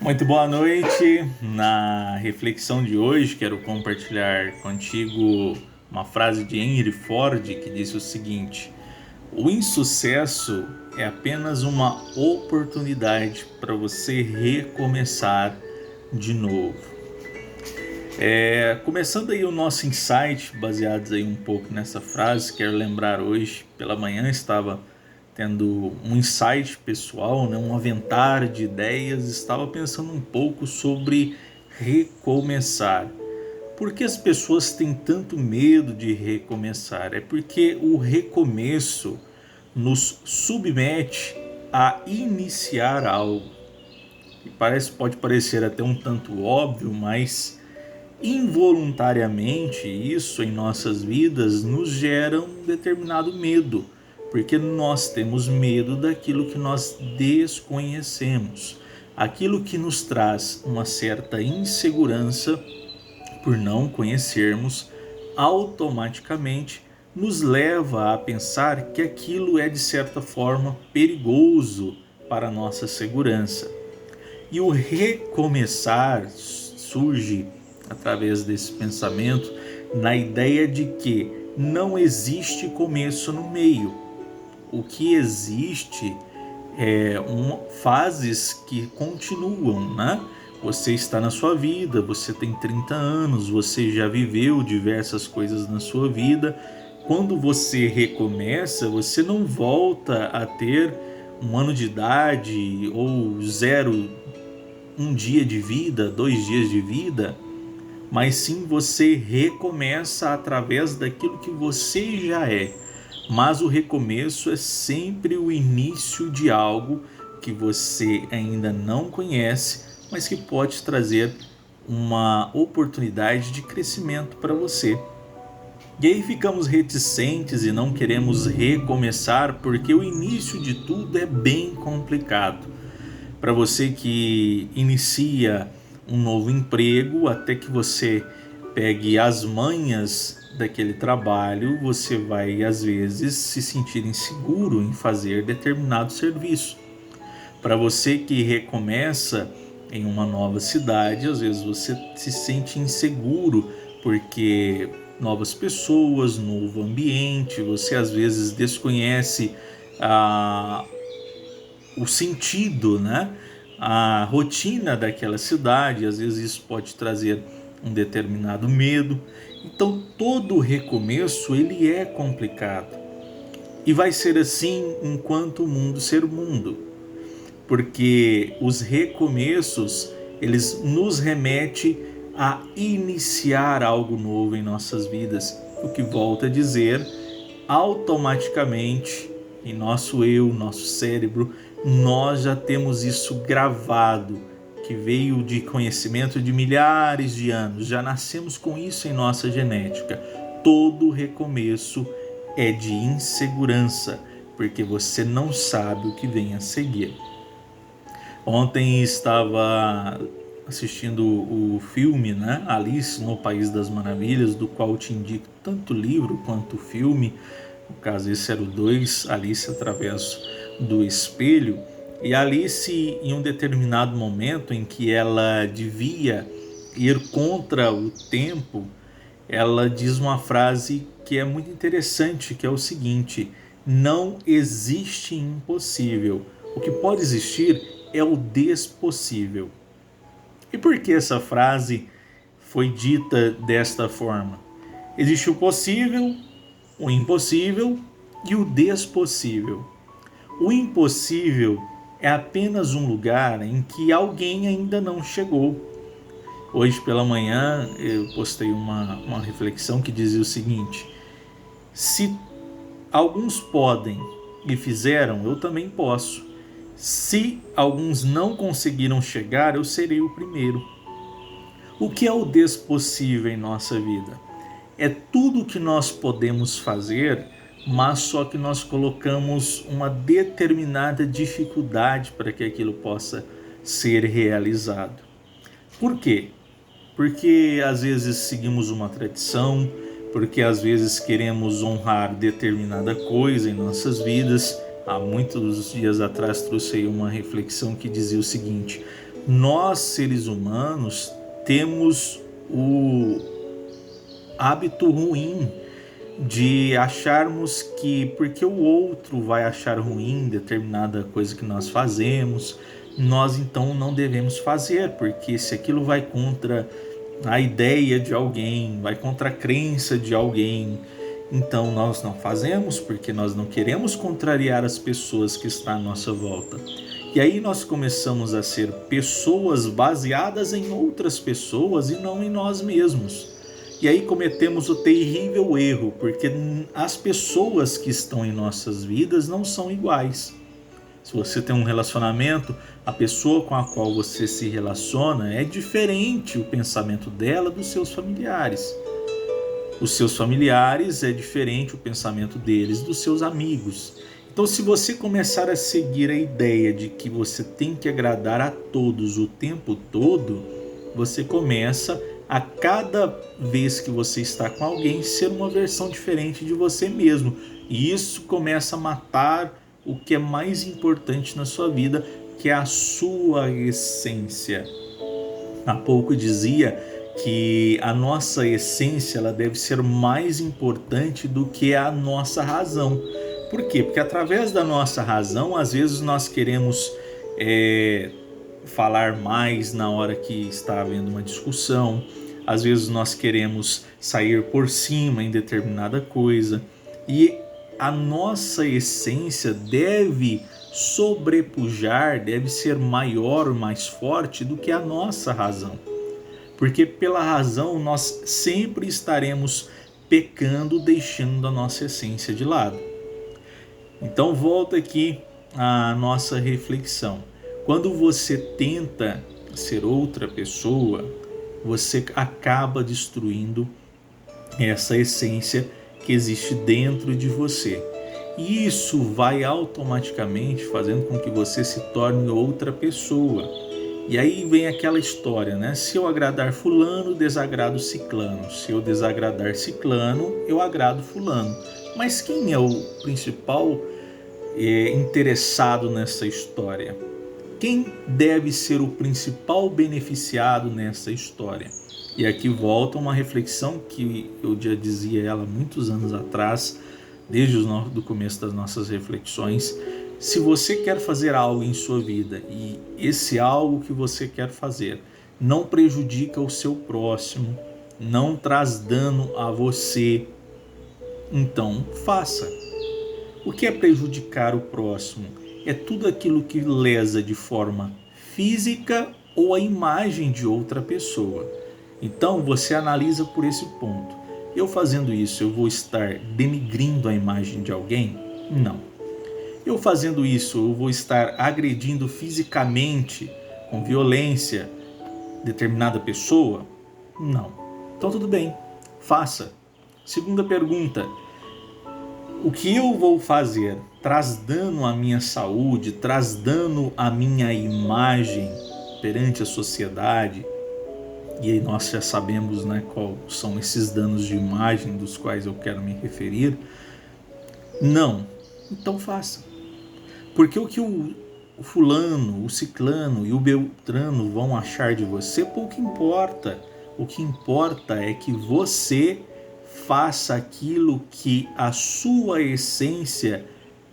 Muito boa noite. Na reflexão de hoje, quero compartilhar contigo uma frase de Henry Ford que disse o seguinte: o insucesso é apenas uma oportunidade para você recomeçar de novo. Começando aí o nosso insight, baseados aí um pouco nessa frase, quero lembrar hoje, pela manhã estava tendo um insight pessoal, né, um aventar de ideias, estava pensando um pouco sobre recomeçar. Por que as pessoas têm tanto medo de recomeçar? É porque o recomeço nos submete a iniciar algo. E pode parecer até um tanto óbvio, mas involuntariamente isso em nossas vidas nos gera um determinado medo, porque nós temos medo daquilo que nós desconhecemos, aquilo que nos traz uma certa insegurança por não conhecermos, automaticamente nos leva a pensar que aquilo é de certa forma perigoso para a nossa segurança. E o recomeçar surge através desse pensamento na ideia de que não existe começo no meio. O que existe é fases que continuam, né? Você está na sua vida, você tem 30 anos, você já viveu diversas coisas na sua vida. Quando você recomeça, você não volta a ter um ano de idade ou zero, um dia de vida, 2 dias de vida, mas sim você recomeça através daquilo que você já é. Mas o recomeço é sempre o início de algo que você ainda não conhece, mas que pode trazer uma oportunidade de crescimento para você. E aí ficamos reticentes e não queremos recomeçar porque o início de tudo é bem complicado. Para você que inicia um novo emprego, até que você pegue as manhas daquele trabalho, você vai às vezes se sentir inseguro em fazer determinado serviço. Para você que recomeça em uma nova cidade, às vezes você se sente inseguro porque novas pessoas, novo ambiente, você às vezes desconhece o sentido, né? A rotina daquela cidade, às vezes isso pode trazer um determinado medo. Então todo recomeço ele é complicado e vai ser assim enquanto o mundo ser o mundo, porque os recomeços eles nos remetem a iniciar algo novo em nossas vidas, o que volta a dizer automaticamente em nosso eu, nosso cérebro, nós já temos isso gravado, que veio de conhecimento de milhares de anos, já nascemos com isso em nossa genética. Todo recomeço é de insegurança, porque você não sabe o que vem a seguir. Ontem estava assistindo o filme, né, Alice no País das Maravilhas, do qual te indico tanto o livro quanto o filme. No caso, esse era o 2, Alice através do espelho. E Alice, em um determinado momento em que ela devia ir contra o tempo, ela diz uma frase que é muito interessante, que é o seguinte: não existe impossível. O que pode existir é o despossível. E por que essa frase foi dita desta forma? Existe o possível, o impossível e o despossível. O impossível é apenas um lugar em que alguém ainda não chegou. Hoje pela manhã eu postei uma reflexão que dizia o seguinte: se alguns podem e fizeram, eu também posso. Se alguns não conseguiram chegar, eu serei o primeiro. O que é o despossível em nossa vida? É tudo que nós podemos fazer, mas só que nós colocamos uma determinada dificuldade para que aquilo possa ser realizado. Por quê? Porque às vezes seguimos uma tradição, porque às vezes queremos honrar determinada coisa em nossas vidas. Há muitos dias atrás trouxe uma reflexão que dizia o seguinte: Nós, seres humanos, temos o hábito ruim de acharmos que porque o outro vai achar ruim determinada coisa que nós fazemos, nós então não devemos fazer, porque se aquilo vai contra a ideia de alguém, vai contra a crença de alguém, então nós não fazemos porque nós não queremos contrariar as pessoas que estão à nossa volta. E aí nós começamos a ser pessoas baseadas em outras pessoas e não em nós mesmos. E aí cometemos o terrível erro, porque as pessoas que estão em nossas vidas não são iguais. Se você tem um relacionamento, a pessoa com a qual você se relaciona é diferente o pensamento dela dos seus familiares. Os seus familiares é diferente o pensamento deles dos seus amigos. Então, se você começar a seguir a ideia de que você tem que agradar a todos o tempo todo, você começa a cada vez que você está com alguém ser uma versão diferente de você mesmo. E isso começa a matar o que é mais importante na sua vida, que é a sua essência. Há pouco dizia que a nossa essência ela deve ser mais importante do que a nossa razão. Por quê? Porque através da nossa razão, às vezes nós queremos falar mais na hora que está havendo uma discussão, às vezes nós queremos sair por cima em determinada coisa, e a nossa essência deve sobrepujar, deve ser maior, mais forte do que a nossa razão. Porque pela razão nós sempre estaremos pecando, deixando a nossa essência de lado. Então volta aqui a nossa reflexão. Quando você tenta ser outra pessoa, você acaba destruindo essa essência que existe dentro de você. E isso vai automaticamente fazendo com que você se torne outra pessoa. E aí vem aquela história, né? Se eu agradar fulano, desagrado ciclano. Se eu desagradar ciclano, eu agrado fulano. Mas quem é o principal interessado nessa história? Quem deve ser o principal beneficiado nessa história? E aqui volta uma reflexão que eu já dizia ela muitos anos atrás, desde o começo das nossas reflexões. Se você quer fazer algo em sua vida e esse algo que você quer fazer não prejudica o seu próximo, não traz dano a você, então faça. O que é prejudicar o próximo? É tudo aquilo que lesa de forma física ou a imagem de outra pessoa. Então você analisa por esse ponto. Eu fazendo isso, eu vou estar denigrindo a imagem de alguém? Não. Eu fazendo isso, eu vou estar agredindo fisicamente, com violência, determinada pessoa? Não. Então tudo bem, faça. Segunda pergunta. O que eu vou fazer traz dano à minha saúde, traz dano à minha imagem perante a sociedade? E aí nós já sabemos, né, quais são esses danos de imagem dos quais eu quero me referir. Não. Então faça. Porque o que o fulano, o ciclano e o beltrano vão achar de você pouco importa. O que importa é que você faça aquilo que a sua essência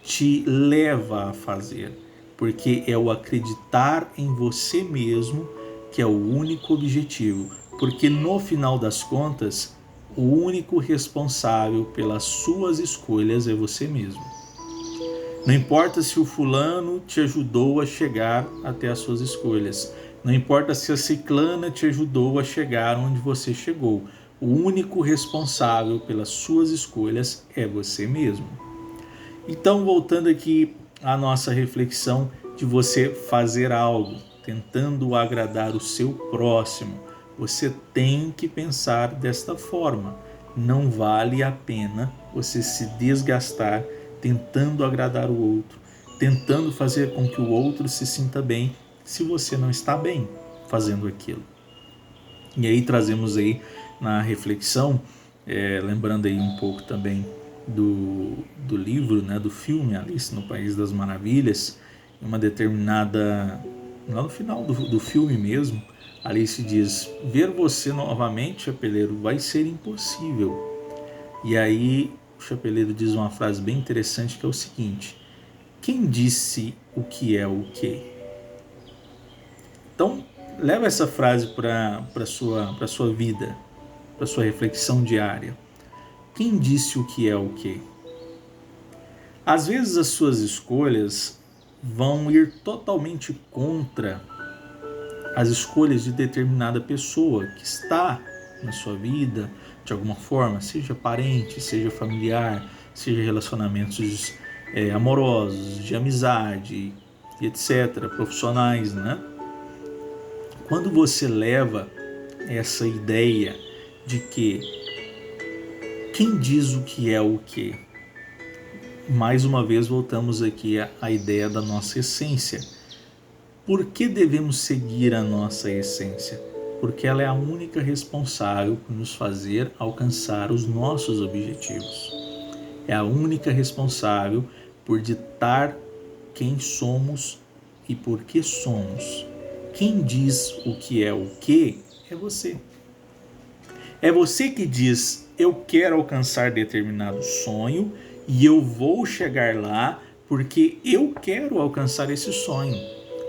te leva a fazer, porque é o acreditar em você mesmo que é o único objetivo, porque no final das contas, o único responsável pelas suas escolhas é você mesmo. Não importa se o fulano te ajudou a chegar até as suas escolhas, não importa se a ciclana te ajudou a chegar onde você chegou, o único responsável pelas suas escolhas é você mesmo. Então, voltando aqui à nossa reflexão de você fazer algo, tentando agradar o seu próximo, você tem que pensar desta forma. Não vale a pena você se desgastar tentando agradar o outro, tentando fazer com que o outro se sinta bem, se você não está bem fazendo aquilo. E aí trazemos aí na reflexão, lembrando aí um pouco também do livro, né, do filme Alice no País das Maravilhas, em uma determinada lá no final do filme mesmo, Alice diz: ver você novamente, chapeleiro, vai ser impossível. E aí o chapeleiro diz uma frase bem interessante, que é o seguinte: quem disse o que é o quê? Então, leva essa frase para a sua vida, para a sua reflexão diária. Quem disse o que é o quê? Às vezes as suas escolhas vão ir totalmente contra as escolhas de determinada pessoa que está na sua vida, de alguma forma, seja parente, seja familiar, seja relacionamentos amorosos, de amizade, etc., profissionais, né? Quando você leva essa ideia de que quem diz o que é o quê? Mais uma vez voltamos aqui à ideia da nossa essência. Por que devemos seguir a nossa essência? Porque ela é a única responsável por nos fazer alcançar os nossos objetivos. É a única responsável por ditar quem somos e por que somos. Quem diz o que é o que é você. É você que diz: eu quero alcançar determinado sonho e eu vou chegar lá porque eu quero alcançar esse sonho.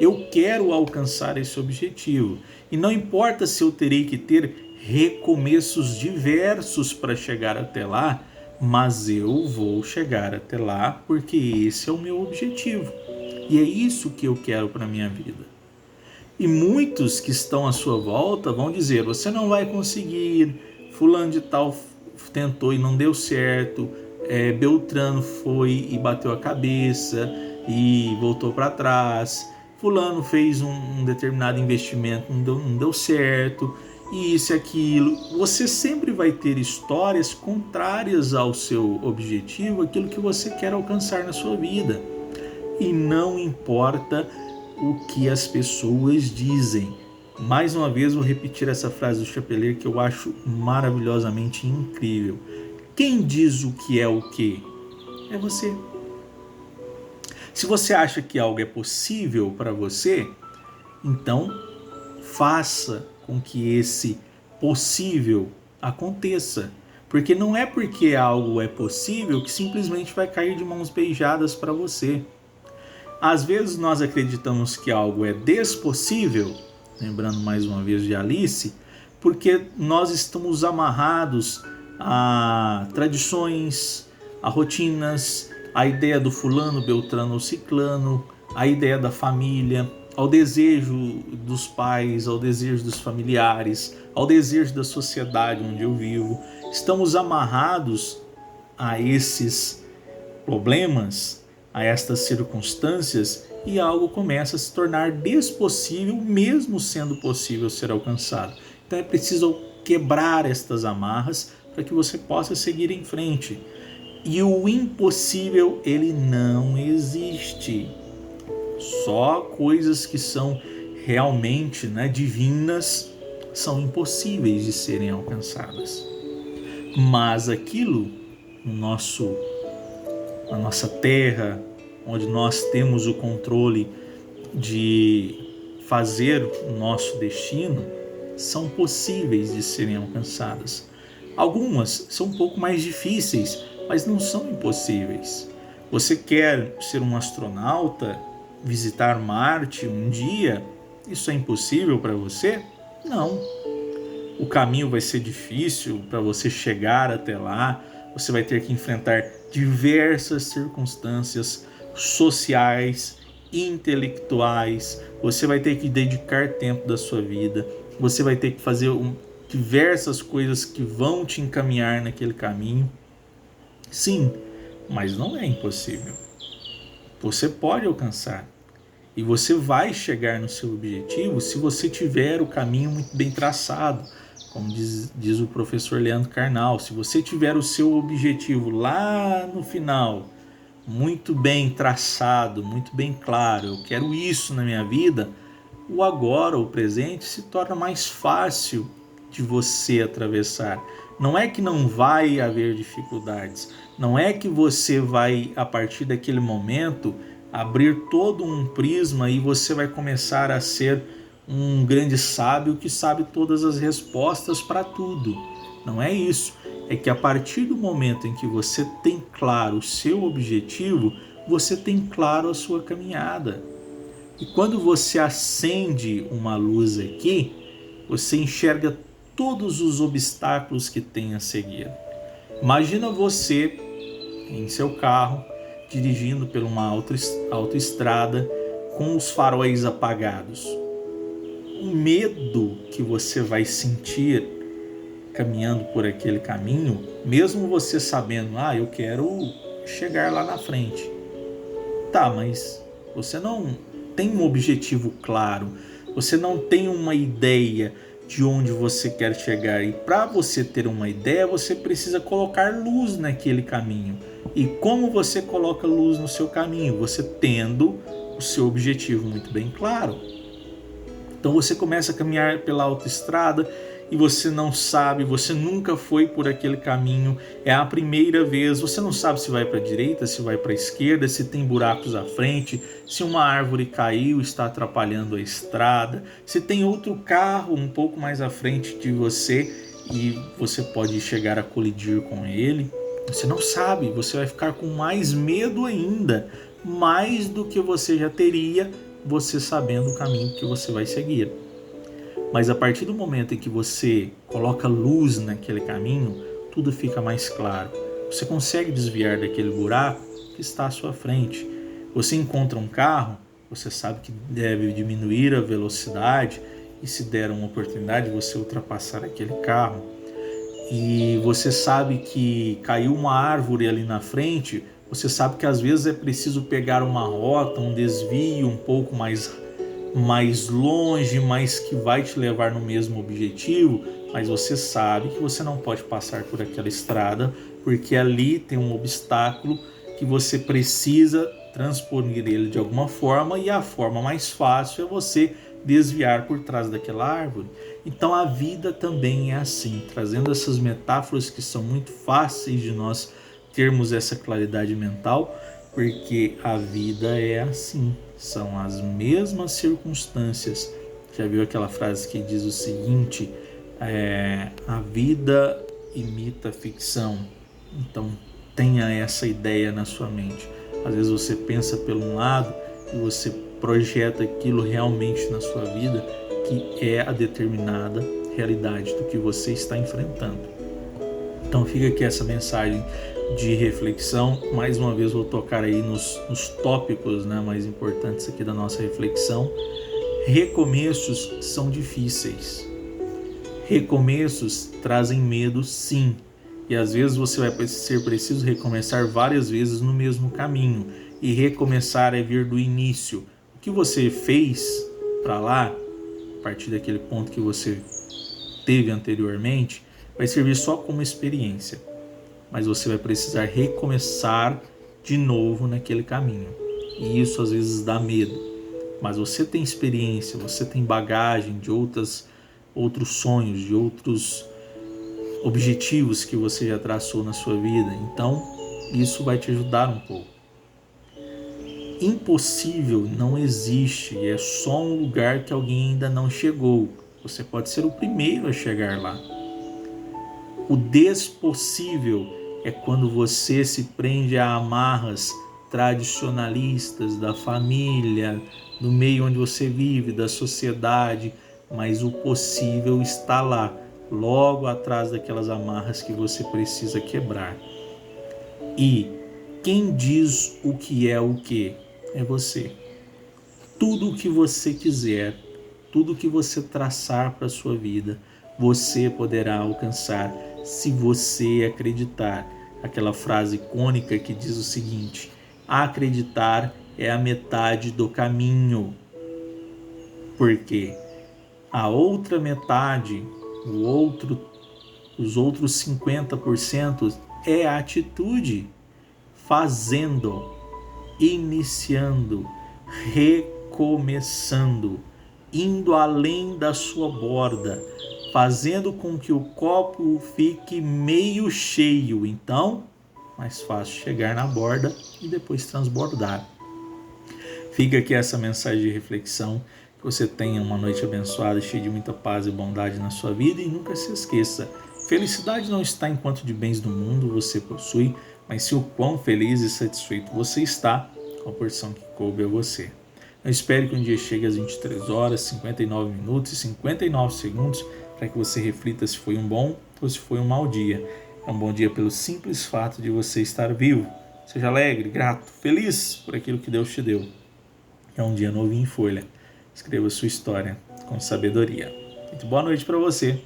Eu quero alcançar esse objetivo. E não importa se eu terei que ter recomeços diversos para chegar até lá, mas eu vou chegar até lá porque esse é o meu objetivo. E é isso que eu quero para a minha vida. E muitos que estão à sua volta vão dizer: você não vai conseguir, fulano de tal tentou e não deu certo, Beltrano foi e bateu a cabeça e voltou para trás, fulano fez um determinado investimento, não deu certo, e isso e aquilo. Você sempre vai ter histórias contrárias ao seu objetivo, aquilo que você quer alcançar na sua vida. E não importa o que as pessoas dizem. Mais uma vez vou repetir essa frase do chapeleiro que eu acho maravilhosamente incrível. Quem diz o que é o quê? É você. Se você acha que algo é possível para você, então faça com que esse possível aconteça. Porque não é porque algo é possível que simplesmente vai cair de mãos beijadas para você. Às vezes nós acreditamos que algo é despossível, lembrando mais uma vez de Alice, porque nós estamos amarrados a tradições, a rotinas, a ideia do fulano, beltrano ou ciclano, a ideia da família, ao desejo dos pais, ao desejo dos familiares, ao desejo da sociedade onde eu vivo. Estamos amarrados a esses problemas, a estas circunstâncias, e algo começa a se tornar despossível, mesmo sendo possível ser alcançado. Então é preciso quebrar estas amarras para que você possa seguir em frente. E o impossível, ele não existe. Só coisas que são realmente divinas são impossíveis de serem alcançadas. Mas aquilo na nossa terra, onde nós temos o controle de fazer o nosso destino, são possíveis de serem alcançadas. Algumas são um pouco mais difíceis, mas não são impossíveis. Você quer ser um astronauta, visitar Marte um dia? Isso é impossível para você? Não. O caminho vai ser difícil para você chegar até lá. Você vai ter que enfrentar diversas circunstâncias sociais, intelectuais. Você vai ter que dedicar tempo da sua vida. Você vai ter que fazer diversas coisas que vão te encaminhar naquele caminho. Sim, mas não é impossível. Você pode alcançar. E você vai chegar no seu objetivo se você tiver o caminho muito bem traçado. Como diz o professor Leandro Carnal, se você tiver o seu objetivo lá no final, muito bem traçado, muito bem claro, eu quero isso na minha vida, o agora, o presente, se torna mais fácil de você atravessar. Não é que não vai haver dificuldades, não é que você vai, a partir daquele momento, abrir todo um prisma e você vai começar a ser um grande sábio que sabe todas as respostas para tudo. Não é isso. É que a partir do momento em que você tem claro o seu objetivo, você tem claro a sua caminhada. E quando você acende uma luz aqui, você enxerga todos os obstáculos que tem a seguir. Imagina você em seu carro, dirigindo por uma autoestrada com os faróis apagados. O medo que você vai sentir caminhando por aquele caminho, mesmo você sabendo, eu quero chegar lá na frente. Tá, mas você não tem um objetivo claro, você não tem uma ideia de onde você quer chegar. E para você ter uma ideia, você precisa colocar luz naquele caminho. E como você coloca luz no seu caminho? Você tendo o seu objetivo muito bem claro. Então você começa a caminhar pela autoestrada e você não sabe, você nunca foi por aquele caminho, é a primeira vez, você não sabe se vai para a direita, se vai para a esquerda, se tem buracos à frente, se uma árvore caiu, está atrapalhando a estrada, se tem outro carro um pouco mais à frente de você e você pode chegar a colidir com ele. Você não sabe, você vai ficar com mais medo ainda, mais do que você já teria, você sabendo o caminho que você vai seguir. Mas a partir do momento em que você coloca luz naquele caminho, tudo fica mais claro. Você consegue desviar daquele buraco que está à sua frente. Você encontra um carro, você sabe que deve diminuir a velocidade e se der uma oportunidade você ultrapassar aquele carro. E você sabe que caiu uma árvore ali na frente, você sabe que às vezes é preciso pegar uma rota, um desvio um pouco mais longe, mas que vai te levar no mesmo objetivo, mas você sabe que você não pode passar por aquela estrada, porque ali tem um obstáculo que você precisa transpor ele de alguma forma, e a forma mais fácil é você desviar por trás daquela árvore. Então a vida também é assim, trazendo essas metáforas que são muito fáceis de nós termos essa claridade mental, porque a vida é assim, são as mesmas circunstâncias. Já viu aquela frase que diz o seguinte, a vida imita a ficção? Então tenha essa ideia na sua mente. Às vezes você pensa por um lado e você projeta aquilo realmente na sua vida, que é a determinada realidade do que você está enfrentando. Então fica aqui essa mensagem de reflexão. Mais uma vez vou tocar aí nos tópicos, mais importantes aqui da nossa reflexão. Recomeços são difíceis. Recomeços trazem medo, sim. E às vezes você vai ser preciso recomeçar várias vezes no mesmo caminho. E recomeçar é vir do início. O que você fez para lá, a partir daquele ponto que você teve anteriormente, vai servir só como experiência. Mas você vai precisar recomeçar de novo naquele caminho. E isso às vezes dá medo. Mas você tem experiência, você tem bagagem de outros sonhos, de outros objetivos que você já traçou na sua vida. Então, isso vai te ajudar um pouco. Impossível não existe, é só um lugar que alguém ainda não chegou. Você pode ser o primeiro a chegar lá. O despossível é quando você se prende a amarras tradicionalistas da família, do meio onde você vive, da sociedade, mas o possível está lá, logo atrás daquelas amarras que você precisa quebrar. E quem diz o que é o que? É você. Tudo o que você quiser, tudo o que você traçar para a sua vida, você poderá alcançar se você acreditar. Aquela frase icônica que diz o seguinte: acreditar é a metade do caminho. Porque a outra metade, os outros 50% é a atitude, fazendo, iniciando, recomeçando, indo além da sua borda, fazendo com que o copo fique meio cheio. Então, mais fácil chegar na borda e depois transbordar. Fica aqui essa mensagem de reflexão. Que você tenha uma noite abençoada, cheia de muita paz e bondade na sua vida. E nunca se esqueça, felicidade não está em quanto de bens do mundo você possui, mas se o quão feliz e satisfeito você está com a porção que coube a você. Eu espero que um dia chegue às 23 horas, 59 minutos e 59 segundos para que você reflita se foi um bom ou se foi um mau dia. É um bom dia pelo simples fato de você estar vivo. Seja alegre, grato, feliz por aquilo que Deus te deu. É um dia novo em folha. Escreva sua história com sabedoria. Muito boa noite para você.